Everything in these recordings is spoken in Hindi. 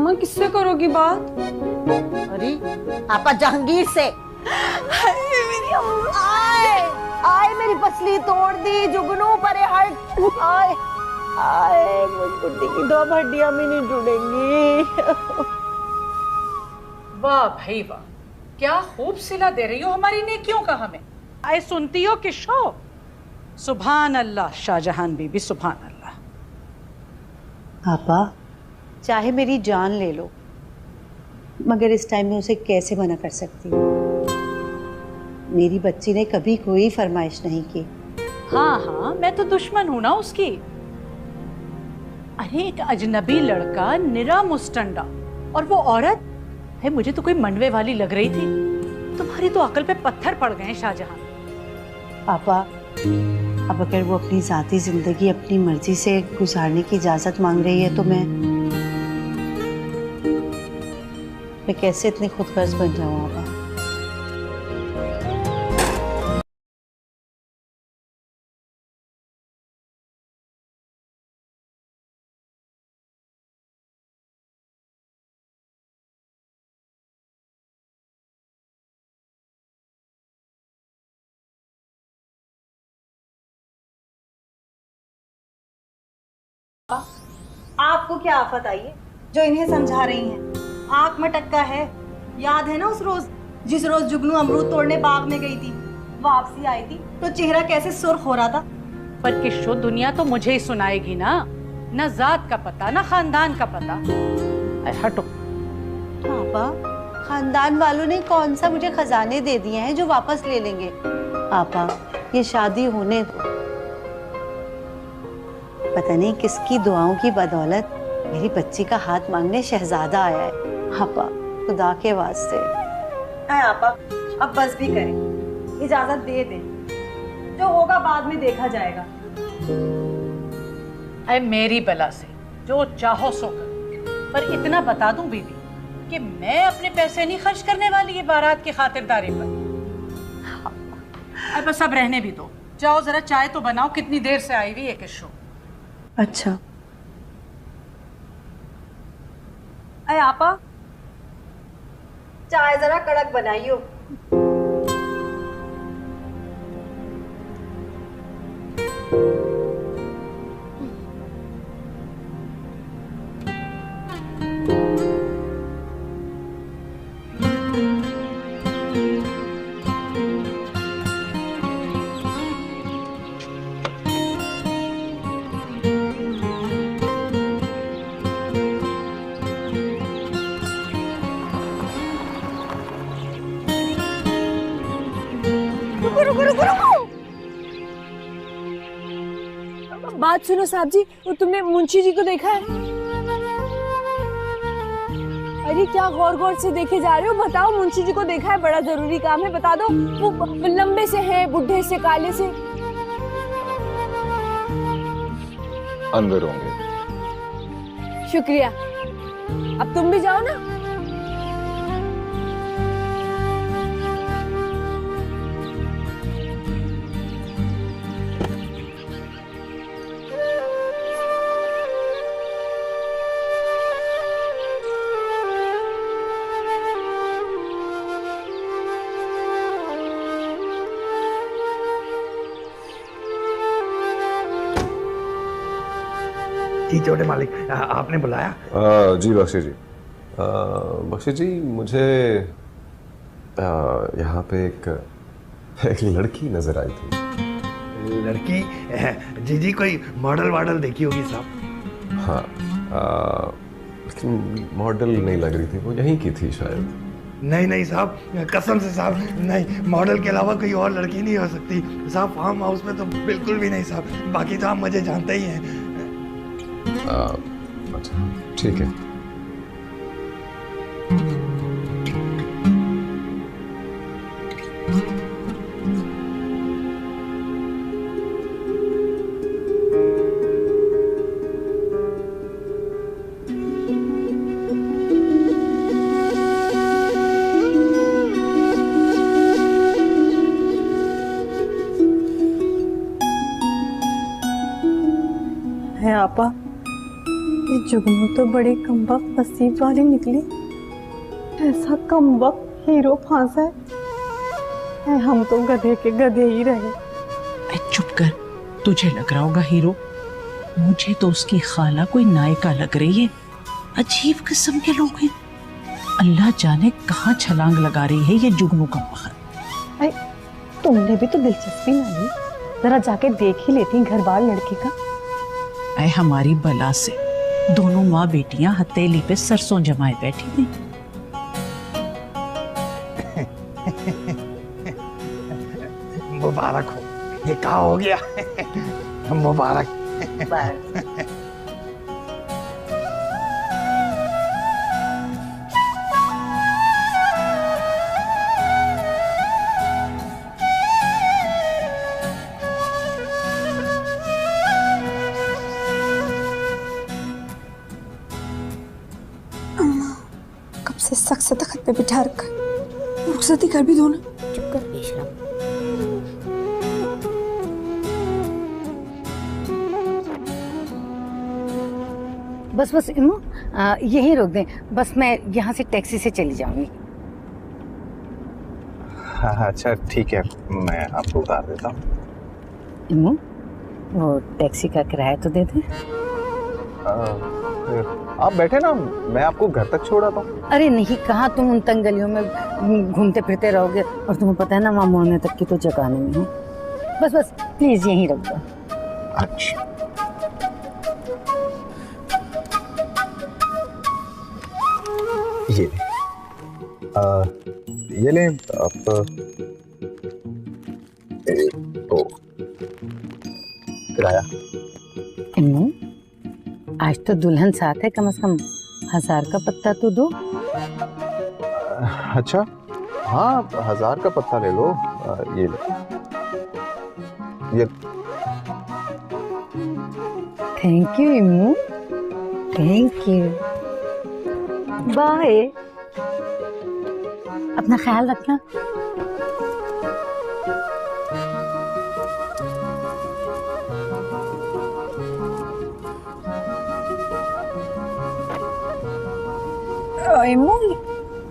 अम्मा किससे करोगी बात? अरे आपा जहांगीर से। मेरी अम्मा। आए आए मेरी पसली तोड़ दी, जुगनू परे हट। आए आए मुझे की दो हड्डियां भी नहीं जुड़ेंगी। वाह भाई वाह, क्या खूब सिला दे रही हो हमारी नेकियों का हमें। आए सुनती हो किशो? सुभान अल्लाह शाहजहान बीबी, सुभान अल्लाह। आपा चाहे मेरी जान ले लो, मगर इस टाइम में उसे कैसे मना कर सकती हूँ? मेरी बच्ची ने कभी कोई फरमाइश नहीं की। हाँ हाँ, मैं तो दुश्मन हूं ना उसकी। अरे एक अजनबी लड़का, निरा मुस्टंडा, और वो औरत है, मुझे तो कोई मंडवे वाली लग रही थी। तुम्हारी तो अकल पे पत्थर पड़ गए शाहजहां। पापा अब अगर वो अपनी जाती जिंदगी अपनी मर्जी से गुजारने की इजाजत मांग रही है तो मैं कैसे इतनी खुदगर्ज बन जाऊं आपा? आपको क्या आफत आई है जो इन्हें समझा रही हैं? आंख में टक्का है। याद है ना उस रोज, जिस रोज जुगनू अमरूद तोड़ने बाग में गई थी, वापसी आई थी तो चेहरा कैसे सुर्ख हो रहा था। पर किशो, दुनिया तो मुझे ही सुनाएगी ना, ना जात का पता ना खानदान का पता। हटो। पापा खानदान वालों ने कौन सा मुझे खजाने दे दिए हैं जो वापस ले लेंगे? पापा ये शादी होने दो। पता नहीं किसकी दुआओं की बदौलत मेरी बच्ची का हाथ मांगने शहजादा आया है। पापा खुदा के वास्ते। आपा अब बस भी करें, इजाजत दे दें, जो होगा बाद में देखा जाएगा। अरे मेरी बला से जो चाहो सो कर, पर इतना बता दूं बीबी कि मैं अपने पैसे नहीं खर्च करने वाली है बारात की खातिरदारी पर। अब बस अब रहने भी दो, जाओ जरा चाय तो बनाओ, कितनी देर से आई हुई है किशो। अच्छा। अरे आपा चाय जरा कड़क बनाइयो। बात सुनो साहब जी, वो तुमने मुंशी जी को देखा है? अरे क्या गौर गौर से देखे जा रहे हो? बताओ, मुंशी जी को देखा है? बड़ा जरूरी काम है, बता दो। वो लंबे से हैं, बुढ़े से, काले से? अंदर होंगे। शुक्रिया। अब तुम भी जाओ ना। जी छोटे मालिक, आपने बुलाया? जी बख्शी जी। बख्शी जी, मुझे यहाँ पे एक लड़की नजर आई थी। लड़की? जी जी, कोई मॉडल वॉडल देखी होगी साहब? हाँ, लेकिन मॉडल नहीं लग रही थी, वो यहीं की थी शायद। नहीं नहीं साहब, कसम से साहब, नहीं, मॉडल के अलावा कोई और लड़की नहीं हो सकती साहब। फार्म हाउस में तो बिल्कुल भी नहीं साहब। बाकी तो आप मुझे जानते ही हैं। अच्छा ठीक है। है आपा, ये जुगनू तो बड़े कमबख्त नसीब वाली निकली। ऐसा कमबख्त हीरो फांसा है। हम तो गधे के गधे ही रहे। चुप कर, तुझे लग रहा होगा हीरो, मुझे तो उसकी खाला कोई नायिका लग रही है। अजीब किस्म के लोग हैं, अल्लाह जाने कहाँ छलांग लगा रही है ये जुगनू का बखत। तुमने भी तो दिलचस्पी ना ली, जरा जाके देख ही लेती घर बार लड़की का। हमारी बला से दोनों माँ बेटियां हथेली पे सरसों जमाए बैठी थी। मुबारक हो, ये क्या हो गया? मुबारक। कब से सख्त से तख्त पे बिठा रखा, रुखसती कर भी दो ना। चुप कर बेशरम। बस बस इम्मू, यहीं रोक दें, बस मैं यहाँ से टैक्सी से चली जाऊंगी। हाँ अच्छा ठीक है, मैं आपको उतार देता हूँ। इम्मू, वो टैक्सी का किराया तो दे दें। आप बैठे ना, मैं आपको घर तक छोड़ आता हूँ। अरे नहीं, कहाँ तुम उन तंग गलियों में घूमते फिरते रहोगे, और तुम्हें पता है ना वहाँ मोड़ने तक की तो जगह नहीं है। बस बस प्लीज यहीं रख दो। अच्छा ये ले आप तो किराया। इम्मू, आज तो दुल्हन साथ है, कम से कम 1000 का पत्ता तो दो। अच्छा हाँ, 1000 का पत्ता ले लो। ये ले, ये। Thank you Immu, thank you. Bye, अपना ख्याल रखना। इम्मू,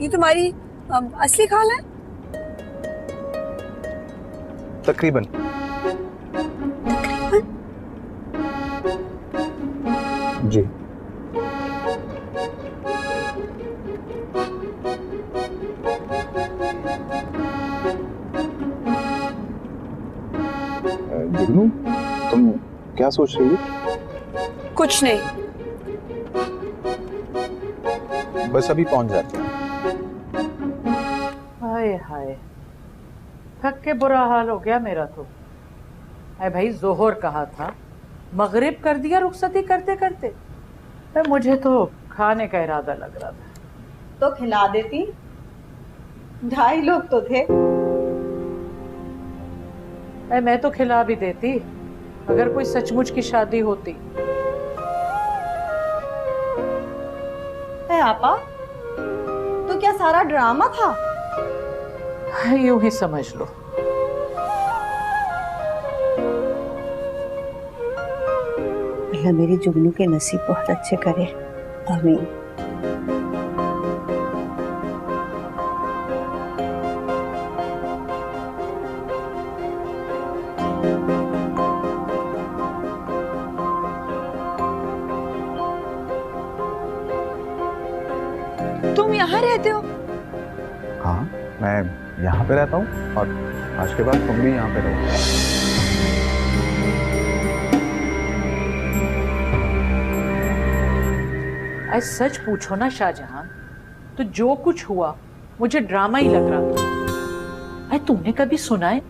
ये तुम्हारी असली खाला है? तकरीबन। जी जुगनू, तुम क्या सोच रही हो? कुछ नहीं। बस अभी पहुंच जाते हैं। हाय हाय, थक के बुरा हाल हो गया मेरा तो। अरे भाई, जोहर कहा था, मगरिब कर दिया रुखसती करते करते। मुझे तो खाने का इरादा लग रहा था। तो खिला देती, 2.5 लोग तो थे। मैं तो खिला भी देती अगर कोई सचमुच की शादी होती। आपा, तो क्या सारा ड्रामा था? यूं ही समझ लो। अल्लाह मेरी जुगनू के नसीब बहुत अच्छे करे, आमीन। तुम यहाँ रहते हो? हाँ, मैं यहाँ पे रहता हूँ और आज के बाद तुम भी यहाँ पे रहो। आज सच पूछो ना शाहजहां, तो जो कुछ हुआ मुझे ड्रामा ही लग रहा था। अरे तुमने कभी सुना है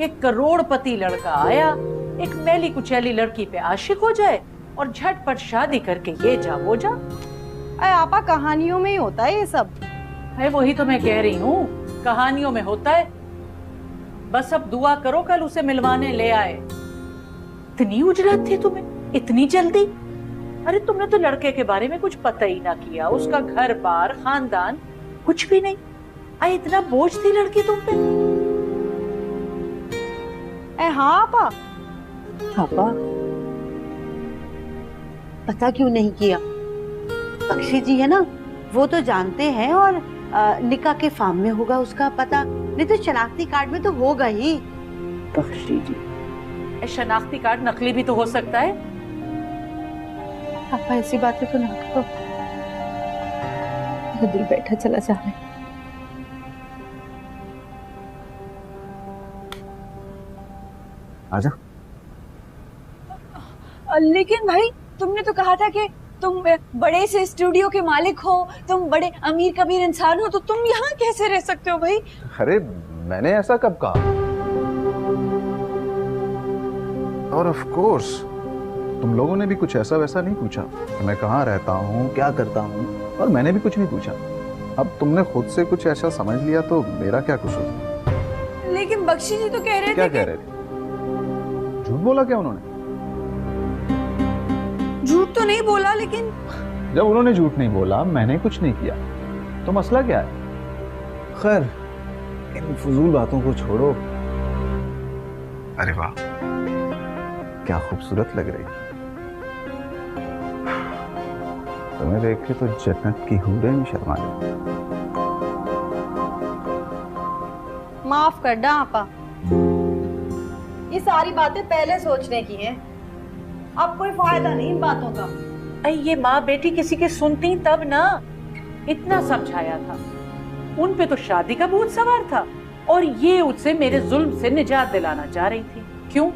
एक करोड़पति लड़का आया एक मैली कुचैली लड़की पे आशिक हो जाए और झटपट शादी करके ये जा वो जा? अरे आपा, कहानियों में ही होता है ये सब। है वही तो मैं कह रही हूँ, कहानियों में होता है। बस अब दुआ करो कल उसे मिलवाने ले आए। इतनी उजरत थी तुम्हें, इतनी जल्दी? अरे तुमने तो लड़के के बारे में कुछ पता ही ना किया, उसका घर बार खानदान कुछ भी नहीं। अरे इतना बोझ थी लड़की तुम पे? हाँ आपा। पापा, पता क्यों नहीं किया? बख्शी जी है ना, वो तो जानते हैं, और निकाह के फार्म में होगा उसका पता, नहीं तो शनाख्ती कार्ड में तो होगा ही। बख्शी जी, शनाख्ती कार्ड नकली भी तो हो सकता है। पापा ऐसी बातें तो ना करो, मेरा दिल बैठा चला जा रहा है। आजा। लेकिन भाई तुमने तो कहा था कि तुम बड़े से स्टूडियो के मालिक हो, तुम बड़े अमीर कबीर इंसान हो, तो तुम यहाँ कैसे रह सकते हो भाई? अरे मैंने ऐसा कब कहा? और ऑफ कोर्स तुम लोगों ने भी कुछ ऐसा वैसा नहीं पूछा कि मैं कहाँ रहता हूँ, क्या करता हूँ, और मैंने भी कुछ नहीं पूछा। अब तुमने खुद से कुछ ऐसा समझ लिया तो मेरा क्या कसूर? लेकिन बख्शी जी तो कह रहे क्या थे कह रहे थे? झूठ बोला क्या उन्होंने? झूठ तो नहीं बोला, लेकिन जब उन्होंने झूठ नहीं बोला, मैंने कुछ नहीं किया, तो मसला क्या है? खैर, इन फजूल बातों को छोड़ो। अरे वाह, क्या खूबसूरत लग रही। तुम्हें देख के तो जन्नत की हूरें भी शर्मा गई। माफ कर डा आपा, ये सारी बातें पहले सोचने की हैं। अब कोई फायदा नहीं इन बातों का। अरे ये माँ बेटी किसी की सुनती तब ना, इतना समझाया था। उन पे तो शादी का भूत सवार था, और ये उससे मेरे जुल्म से निजात दिलाना चाह रही थी। क्यों?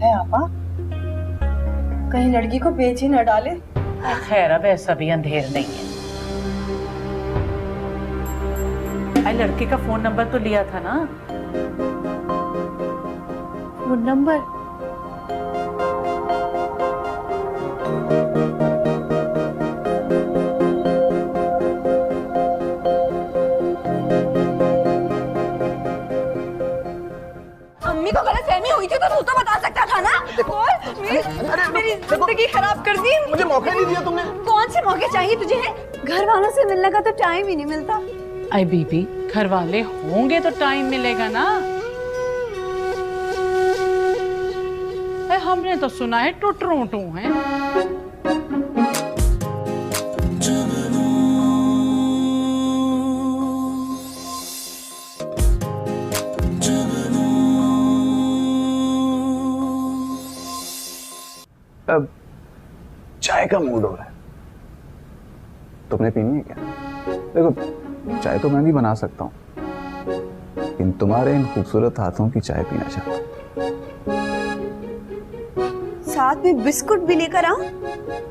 है आपा, कहीं लड़की को बेच ही न डाले। खैर अब ऐसा भी अंधेर नहीं है। अरे लड़के का फोन नंबर तो लिया था ना? Phone number? अम्मी को गलतफहमी हुई थी तो तू तो बता सकता था ना। बोल, मेरी जिंदगी खराब कर दी। मुझे मौका नहीं दिया तुमने। कौन से मौके चाहिए तुझे? घर वालों से मिलने का तो टाइम ही नहीं मिलता। अरे बीबी, घर वाले होंगे तो टाइम मिलेगा ना। अरे हमने तो सुना है टुटरू हैं। अब चाय का मूड हो रहा है, तुमने पीनी है क्या? देखो चाय तो मैं भी बना सकता हूँ, लेकिन तुम्हारे इन खूबसूरत हाथों की चाय पीना चाहता हूँ। साथ में बिस्कुट भी लेकर आऊं?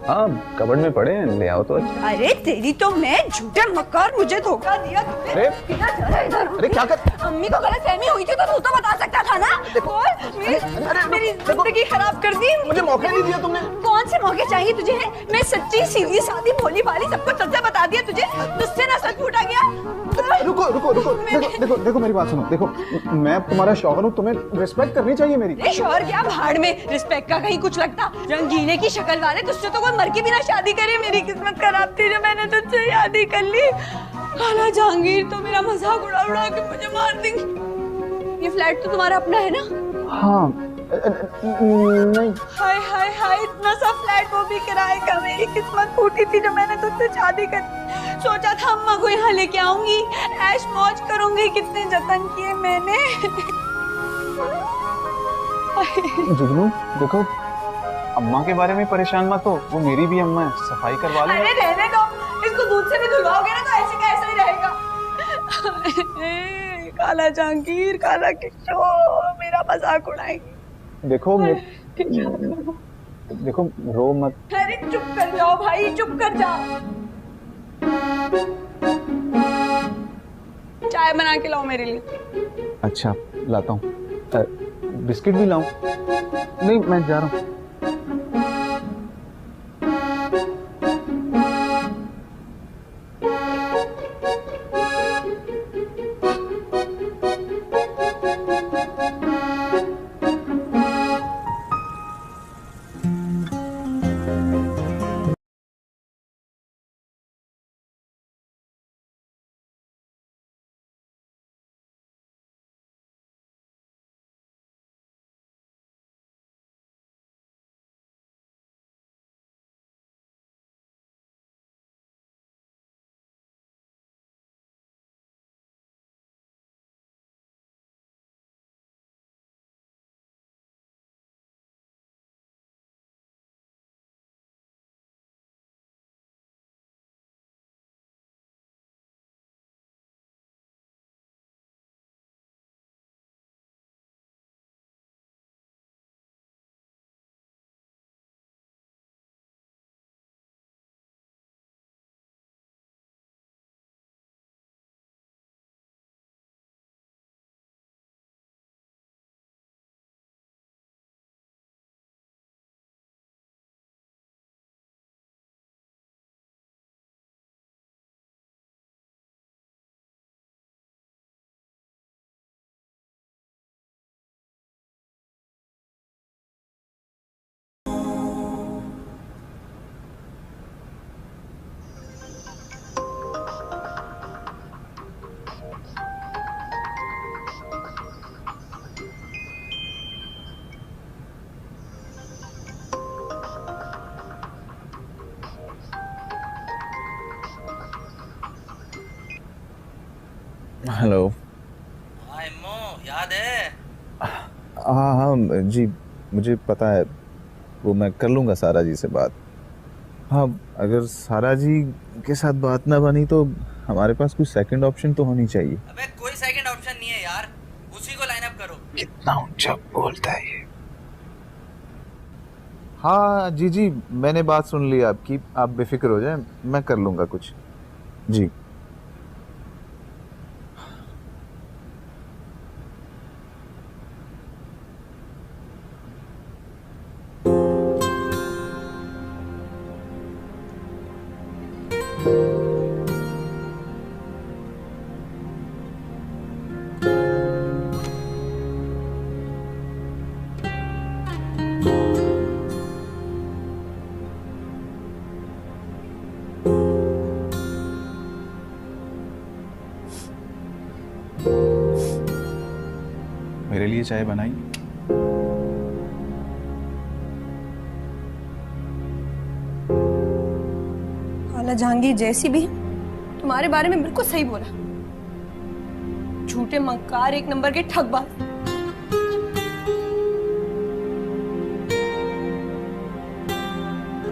हाँ, कबर्ड में पड़े हैं, ले आओ तो अच्छा। अरे तेरी तो मैं झूठे मक्कार, मुझे धोखा दिया तूने। अरे इधर अरे क्या कर? अम्मी को गलतफहमी हुई थी तो तू तो बता सकता था ना। बोल, मेरी जिंदगी खराब कर दी। मुझे मौका नहीं दिया तुमने। कौन से मौके चाहिए तुझे? मैं सच्ची सीधी सादी भोली भाली सब कुछ सच बता दिया तुझे, तुझसे ना सच फूटा गया। रुको रुको रुको, देखो देखो मेरी बात सुनो। देखो मैं तुम्हारा शौहर हूँ, तुम्हें रिस्पेक्ट करनी चाहिए मेरी। शौहर क्या, भाड़ में रिस्पेक्ट का कहीं कुछ लगता। रंगीले की शक्ल वाले तुझसे तो कोई मर के भी ना शादी करे। मेरी किस्मत खराब थी जो मैंने तुझसे शादी कर ली। खाला जहांगीर तो मेरा मजाक उड़ा उड़ा के मुझे मार देंगे। ये फ्लैट तो तुम्हारा अपना है ना? हाँ नहीं। हाय हाय हाय, इतना सा फ्लैट, वो भी किराए का। मेरी किस्मत फूटी थी जो मैंने तुझसे शादी कर। सोचा था अम्मा को यहाँ लेके आऊंगी, ऐश मौज करूंगी, कितने जतन किए मैंने। जुगनू देखो, अम्मा के बारे में परेशान मत हो, वो मेरी भी अम्मा है, सफाई करवा लो। अरे रहने दो, इसको दूध से भी धुलवाओगे ना तो ऐसे का ऐसा ही रहेगा। काला जहांगीर, काला किशोर मेरा मजाक उड़ाएंगे। देखो देखो रो मत। अरे चुप कर जाओ भाई, चुप कर जाओ। चाय बना के लाओ मेरे लिए। अच्छा लाता हूँ। बिस्किट भी लाऊं? नहीं मैं जा रहा हूँ। हेलो। हाँ इम्मो, याद है? हाँ हाँ जी, मुझे पता है, वो मैं कर लूँगा सारा जी से बात। हाँ, अगर सारा जी के साथ बात ना बनी तो हमारे पास कोई सेकंड ऑप्शन तो होनी चाहिए। अबे कोई सेकंड ऑप्शन नहीं है यार, उसी को लाइन अप करो। कितना ऊंचा बोलता है ये। हाँ जी जी, मैंने बात सुन ली आपकी, आप बेफिक्र हो जाएं, मैं कर लूँगा कुछ जी। मेरे लिए चाय बनाई? खाला जहांगीर जैसी भी तुम्हारे बारे में बिल्कुल सही बोला। झूठे मक्कार, एक नंबर के ठगबाज।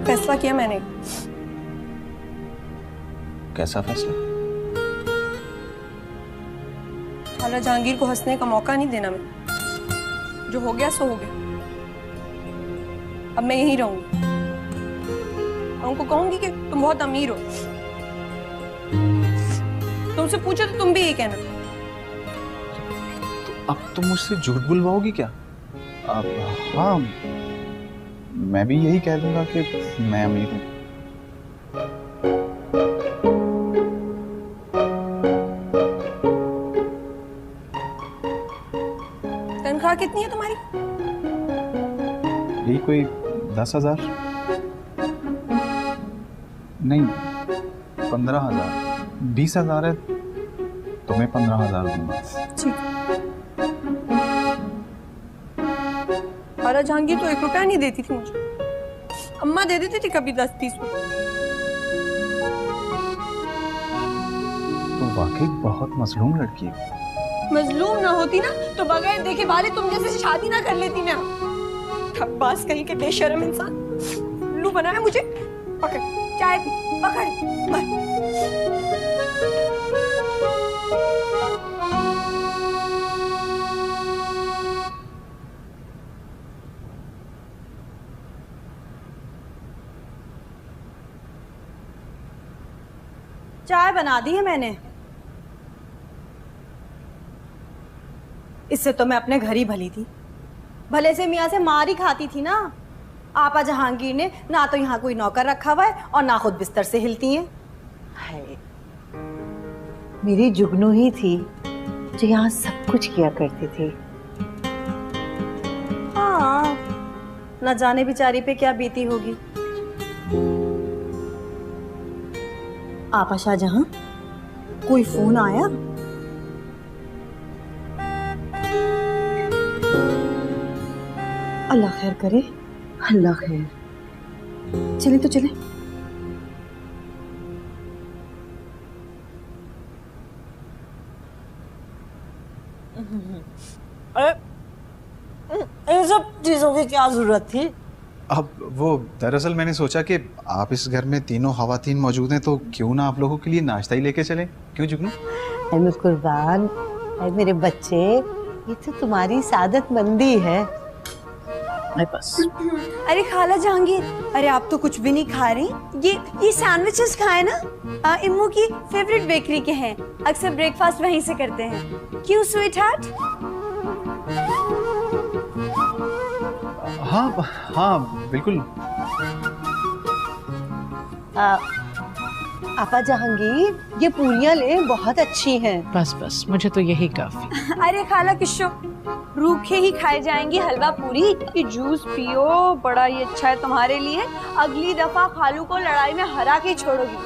फैसला किया मैंने। कैसा फैसला? खाला जहांगीर को हंसने का मौका नहीं देना मैं। जो हो गया सो हो गया। अब मैं यहीं रहूंगी। उनको कहूंगी कि तुम बहुत अमीर हो। तुमसे पूछो तो तुम भी यही कहना। तो अब तुम मुझसे झूठ बुलवाओगी क्या? हाँ, मैं भी यही कह दूंगा कि मैं अमीर हूँ। तनख्वाह कितनी है तुम्हारी? यही कोई 10,000? नहीं, 15,000। 20,000 है, तुम्हें 15,000 दूंगा। खाला जहांगीर तो 1 रुपया नहीं देती थी मुझे। अम्मा दे देती थी कभी 10-20 रुपये। तो वाकई बहुत मजलूम लड़की है। मजलूम ना होती ना तो बगैर देखे भाले तुम जैसे शादी ना कर लेती मैं। ठगबाज कहीं के बेशर्म इंसान। उल्लू बनाया मुझे। पकड़ चाय पी, पकड़ चाय बना दी है मैंने। इससे तो मैं अपने घर ही भली थी। भले से मियाँ से मार ही खाती थी ना। आपा जहांगीर ने ना तो यहाँ कोई नौकर रखा हुआ है और ना खुद बिस्तर से हिलती हैं। हाय, मेरी जुगनू ही थी जो यहाँ सब कुछ किया करती थी। हाँ, न जाने बेचारी पे क्या बीती होगी। आपा शाहजहां, कोई फोन आया? अल्लाह खैर करे, अल्लाह खैर। चले तो चले। इन सब चीजों की क्या जरूरत थी? अब वो दरअसल मैंने सोचा कि आप इस घर में तीनों खवातीन मौजूद हैं तो क्यों ना आप लोगों के लिए नाश्ता ही लेके चलें। क्यों जुगनू? अरे कुर्बान, अरे मेरे बच्चे, ये तो तुम्हारी सादतमंदी है। बस। अरे खाला जहांगीर, अरे आप तो कुछ भी नहीं खा रही। ये सैंडविचेस खाए ना, इम्मू की फेवरेट बेकरी के हैं। अक्सर ब्रेकफास्ट वहीं से करते हैं। क्यों स्वीट हार्ट? हाँ हाँ बिल्कुल। आपा जहांगीर, ये पूरियां ले, बहुत अच्छी हैं। बस बस, मुझे तो यही काफी। अरे खाला किशो, रूखे ही खाए जाएंगी हलवा पूरी। ये जूस पियो, बड़ा ही अच्छा है तुम्हारे लिए। अगली दफा खालू को लड़ाई में हरा के छोड़ोगी।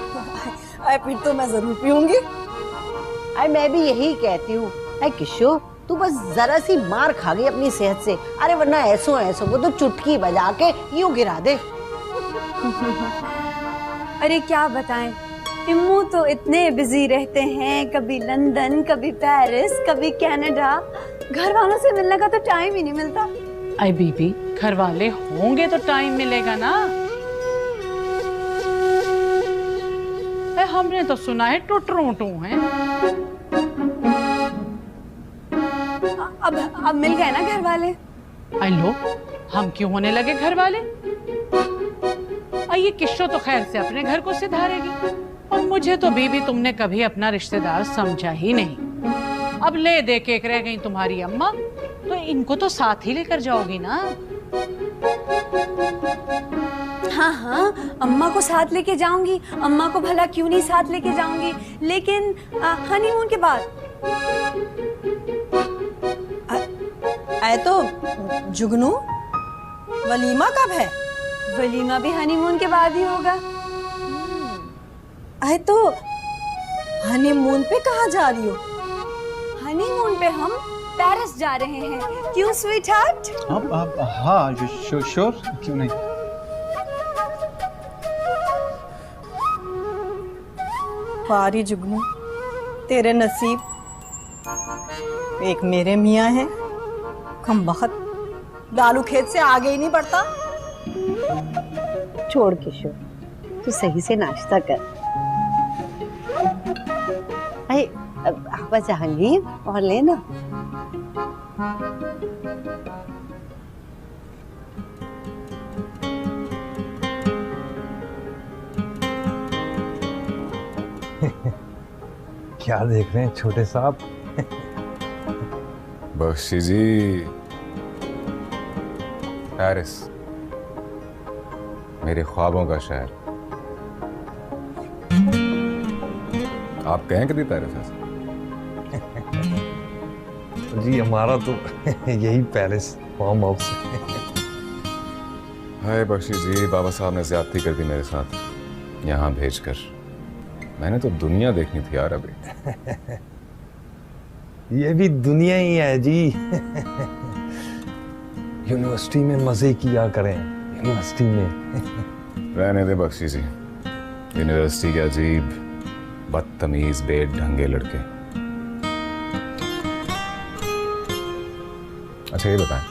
अरे फिर तो मैं जरूर पीऊंगी। अरे मैं भी यही कहती हूँ। अरे किशो, तू बस जरा सी मार खा गई अपनी सेहत से। अरे वरना ऐसो ऐसो वो तो चुटकी बजा के यूं गिरा दे। अरे क्या बताएं, इम्मू तो इतने बिजी रहते हैं, कभी लंदन, कभी पेरिस, कभी कनाडा। घर वालों से मिलने का तो टाइम ही नहीं मिलता। आई बीबी, घर वाले होंगे तो टाइम मिलेगा ना। हमने तो सुना है टुटरोटू हैं। अब मिल गए ना घर वाले। आई लो, हम क्यों होने लगे घर वाले? ये किस्सो तो खैर से अपने घर को सिधारेगी, और मुझे तो बीबी तुमने कभी अपना रिश्तेदार समझा ही नहीं। अब ले दे के रह गई तुम्हारी अम्मा, तो इनको तो साथ ही लेकर जाओगी ना। हाँ हाँ, अम्मा को साथ लेके जाऊंगी। अम्मा को भला क्यों नहीं साथ लेके जाऊंगी, लेकिन हनीमून के बाद। आए तो जुगनू, वलीमा कब है? वलीमा भी हनीमून के बाद ही होगा। आए तो हनीमून पे कहाँ जा रही हो? हनीमून पे हम पेरिस जा रहे हैं। क्यों स्वीट हार्ट? हाँ श्योर, क्यों नहीं। पारी जुगनू, तेरे नसीब। एक मेरे मियाँ है, कम बखत दालू खेत से आगे ही नहीं बढ़ता। छोड़ किशोर, तू सही से नाश्ता कर। अरे आप जहांगीर और लेना। क्या देख रहे हैं छोटे साहब? बख्शी जी, पेरिस मेरे ख्वाबों का शहर। आप कहें कभी पेरिस ऐसे? जी हमारा तो यही पेरिस फार्म हाउस है। हाय बख्शी जी, बाबा साहब ने ज्यादती कर दी मेरे साथ यहाँ भेजकर। मैंने तो दुनिया देखनी थी यार अभी। ये भी दुनिया ही है जी। यूनिवर्सिटी में मजे किया करें, यूनिवर्सिटी में। रहने दे बख्शी जी, यूनिवर्सिटी के अजीब बदतमीज बेढंगे लड़के। अच्छा ये बताएं,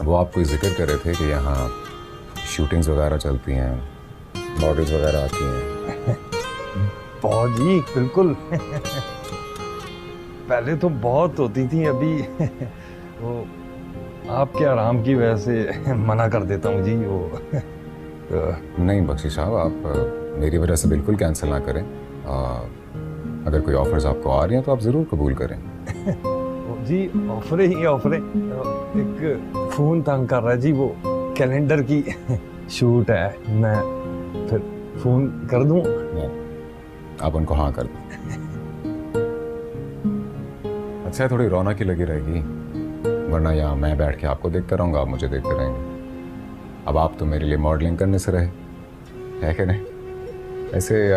वो आप कोई जिक्र कर रहे थे कि यहाँ शूटिंग्स वगैरह चलती हैं, मॉडल्स वगैरह आती हैं। बहुत जी, बिल्कुल। पहले तो बहुत होती थी, अभी वो आपके आराम की वजह से मना कर देता हूँ जी। वो नहीं बख्शी साहब, आप मेरी वजह से बिल्कुल कैंसिल ना करें। अगर कोई ऑफर्स आपको आ रही हैं तो आप ज़रूर कबूल करें। जी ऑफरें ही ऑफरें। एक फ़ोन तंग कर रहा है जी, वो कैलेंडर की शूट है, मैं फिर फ़ोन कर दूँ? आप उनको हाँ कर दो। अच्छा है, थोड़ी रौनक ही लगी रहेगी, वरना यहाँ मैं बैठ के आपको देखता रहूँगा, आप मुझे देखते रहेंगे। अब आप तो मेरे लिए मॉडलिंग करने से रहे, है कि नहीं? ऐसे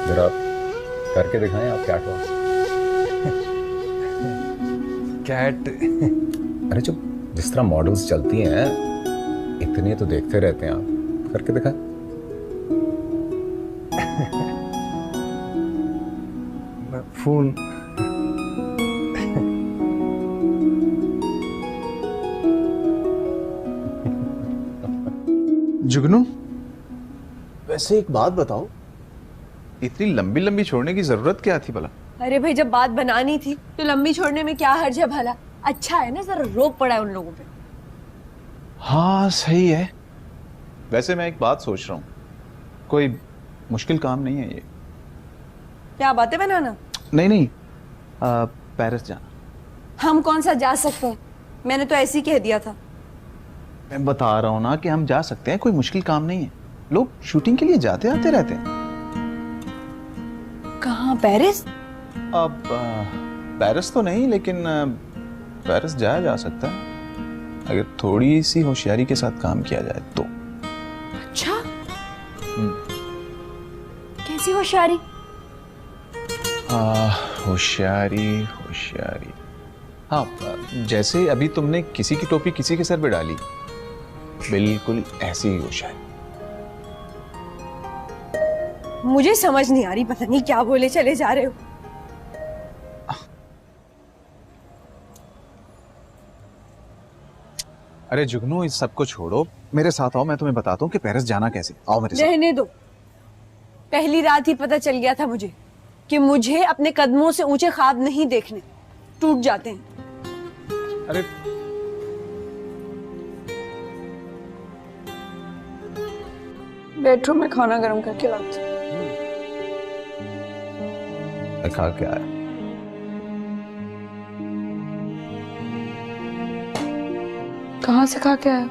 जरा करके दिखाएं आप कैट वॉक। कैट? अरे जो जिस तरह मॉडल्स चलती हैं, इतने तो देखते रहते हैं आप, करके दिखाएं। फोन जुगनू, वैसे एक बात बताओ, इतनी लंबी लंबी छोड़ने की जरूरत क्या थी भला? अरे भाई, जब बात बनानी थी तो लंबी छोड़ने में क्या हर्ज है भला? अच्छा है ना, जरा रोक पड़ा है उन लोगों पे। हाँ सही है। वैसे मैं एक बात सोच रहा हूँ, कोई मुश्किल काम नहीं है ये। क्या बातें बनाना? नहीं, पेरिस जाना। हम कौन सा जा सकते हैं? मैंने तो ऐसे ही कह दिया था। मैं बता रहा हूँ ना कि हम जा सकते हैं, कोई मुश्किल काम नहीं है। लोग शूटिंग के लिए जाते आते रहते हैं। कहाँ? पेरिस? अब पेरिस तो नहीं, लेकिन पेरिस जाया जा सकता है अगर थोड़ी सी होशियारी के साथ काम किया जाए तो। अच्छा, कैसी होशियारी? होशियारी हाँ, जैसे अभी तुमने किसी की टोपी किसी के सर पे डाली, बिल्कुल ऐसी ही होशियारी। मुझे समझ नहीं आ रही, पता नहीं क्या बोले चले जा रहे हो। अरे जुगनू, इस सब को छोड़ो, मेरे साथ आओ, मैं तुम्हें बताता हूँ कि पेरिस जाना कैसे। आओ मेरे साथ। रहने दो, पहली रात ही पता चल गया था मुझे कि मुझे अपने कदमों से ऊंचे ख्वाब नहीं देखने, टूट जाते हैं। अरे बेडरूम में खाना गर्म करके लाती। खा के आया। कहाँ से खा के आया?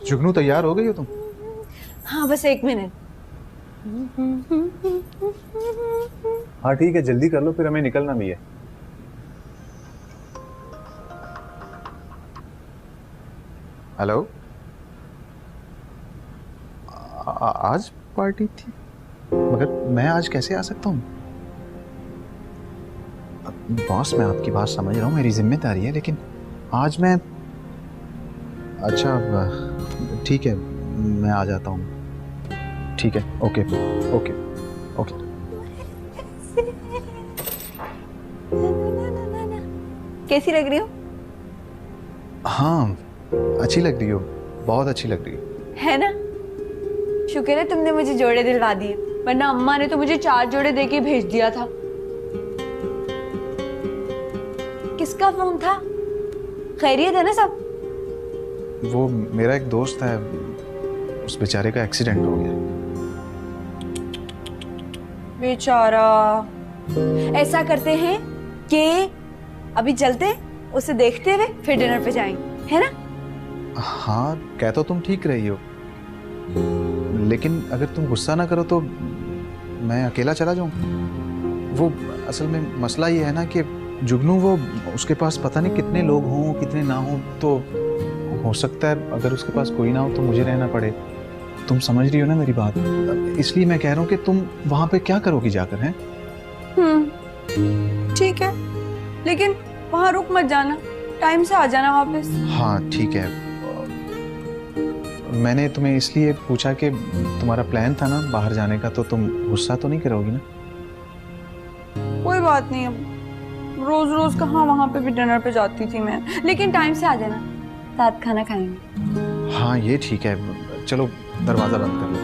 जुगनू, तैयार हो गई हो तुम? हाँ, बस 1 मिनट। हाँ ठीक है, जल्दी कर लो, फिर हमें निकलना भी है। हेलो, आज पार्टी थी, मगर मैं आज कैसे आ सकता हूँ? बॉस, मैं आपकी बात समझ रहा हूँ, मेरी जिम्मेदारी है, लेकिन आज मैं... अच्छा ठीक है, मैं आ जाता हूँ। ठीक है, ओके ओके ओके। कैसी लग रही हो? हाँ, अच्छी लग रही हो, बहुत अच्छी लग रही हो। है ना? शुक्र है तुमने मुझे जोड़े दिलवा दिए, वरना अम्मा ने तो मुझे 4 जोड़े देके भेज दिया था। किसका फोन था? खैरियत है ना सब? वो मेरा एक दोस्त है, उस बेचारे का एक्सीडेंट हो गया। बेचारा। ऐसा करते हैं कि अभी चलते, उसे देखते हुए फिर डिनर पे जाएंगे, है ना? हाँ, कह तो तुम ठीक रही हो, लेकिन अगर तुम गुस्सा ना करो तो मैं अकेला चला जाऊं। वो असल में मसला ये है ना कि जुगनू, वो उसके पास पता नहीं कितने लोग हों, कितने ना हों, तो हो सकता है अगर उसके पास कोई ना हो तो मुझे रहना पड़े। तुम समझ रही हो ना मेरी बात? इसलिए मैं कह रहा हूँ कि तुम वहां पे क्या करोगी जाकर, हैं? ठीक है, लेकिन वहां रुक मत जाना, टाइम से आ जाना वापस। हाँ ठीक है। मैंने तुम्हें इसलिए पूछा कि तुम्हारा प्लान था ना बाहर जाने का, तो तुम गुस्सा तो नहीं करोगी ना? कोई बात नहीं, अब रोज रोज कहाँ वहां पे भी डिनर पे जाती थी मैं, लेकिन टाइम से आ जाना, साथ खाना खाएंगे। हाँ ये ठीक है, चलो दरवाजा बंद कर लो।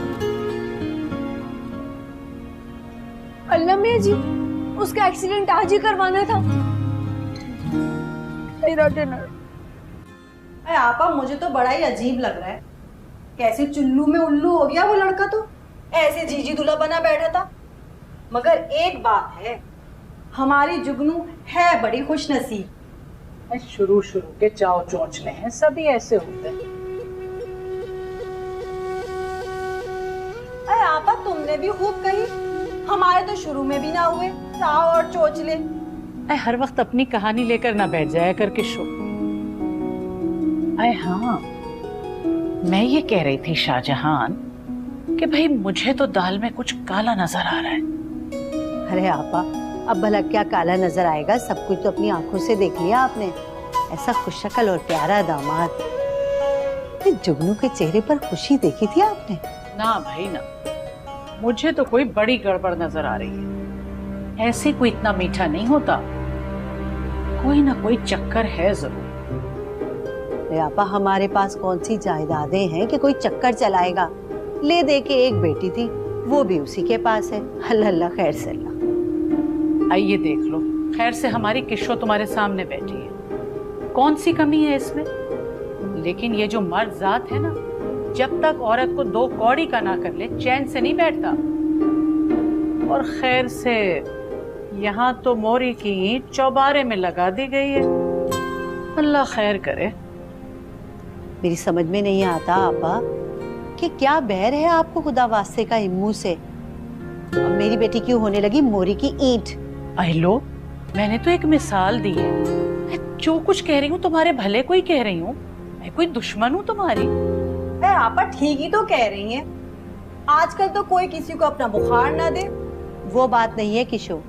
अल्लाह मियां जी, उसका एक्सीडेंट आज ही करवाना था। मेरा डिनर। आपा, मुझे तो बड़ा ही अजीब लग रहा है, कैसे चुल्लू में उल्लू हो गया वो लड़का, तो ऐसे जीजी दूल्हा बना बैठा था। मगर एक बात है, हमारी जुगनू है बड़ी खुश नसीब। शुरू के चाव चोंचले हैं, सभी ऐसे होते हैं। अरे आपा, तुमने भी खूब कही, हमारे तो शुरू में भी ना हुए चाव और चोचले। हर वक्त अपनी कहानी लेकर ना बैठ जाया कर किशो। हाँ, मैं ये कह रही थी शाहजहान कि भाई मुझे तो दाल में कुछ काला नजर आ रहा है। अरे आपा, अब भला क्या काला नजर आएगा? सब कुछ तो अपनी आंखों से देख लिया आपने। ऐसा खुशशक्ल और प्यारा दामाद, जुगनू के चेहरे पर खुशी देखी थी आपने? ना भाई ना, मुझे तो कोई बड़ी गड़बड़ नजर आ रही है। ऐसे कोई इतना मीठा नहीं होता, कोई ना कोई चक्कर है जरूर। अरे आपा, हमारे पास कौन सी जायदादें हैं कि कोई चक्कर चलाएगा? ले दे के एक बेटी थी, वो भी उसी के पास है। अल्लाह अल्लाह, खैर से अल्लाह। आइए देख लो, खैर से हमारी किशो तुम्हारे सामने बैठी है, कौन सी कमी है इसमें? लेकिन ये जो मर्द जात है ना, जब तक औरत को 2 कौड़ी का ना कर ले, चैन से नहीं बैठता। और खैर से यहाँ तो मोरी की ईंट चौबारे में लगा दी गई है। अल्लाह खैर करे। मेरी समझ में नहीं आता आपा कि क्या बैर है आपको खुदा वास्ते का इम्मू से? अब मेरी बेटी क्यों होने लगी मोरी की ईंट? लो, मैंने तो एक मिसाल दी है। मैं जो कुछ कह रही हूँ तुम्हारे भले को ही कह रही हूँ। मैं कोई दुश्मन हूँ तुम्हारी? आपा ठीक ही तो कह रही हैं। आजकल तो कोई किसी को अपना बुखार ना दे। वो बात नहीं है किशोर।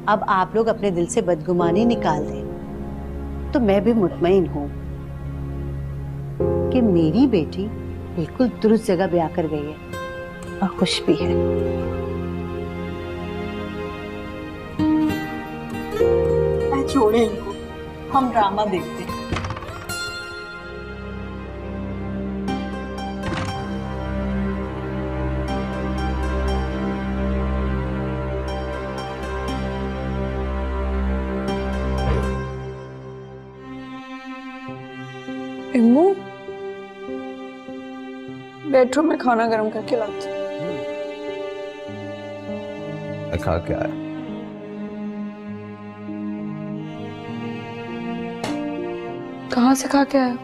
अब आप लोग अपने दिल से बदगुमानी निकाल दें तो मैं भी मुतमईन हूँ कि मेरी बेटी बिल्कुल दुरुस्त जगह ब्याह कर गई है और खुश भी है। छोड़े इनको, हम ड्रामा देखते हैं। इम्मू, बेडरूम में खाना गर्म करके लाती। खा क्या है? कहाँ से खा के आया?